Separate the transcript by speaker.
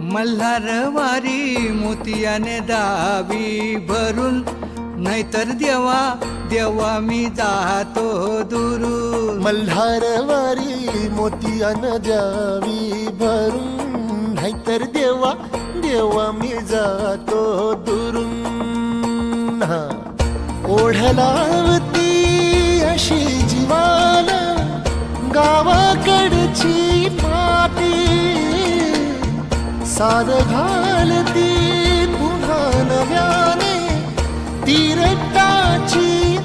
Speaker 1: मल्हारवारी मोतियाने दावी भरून, नाहीतर देवा देवा मी जातो दुरून.
Speaker 2: मल्हारवारी मोतियानं द्यावी भरून, नाहीतर देवा देवा मी जातो दुरून. ओढलावती अशी जीवान गावाकडची माती, साद घालती पुन्हा नव्याने ती रक्ताची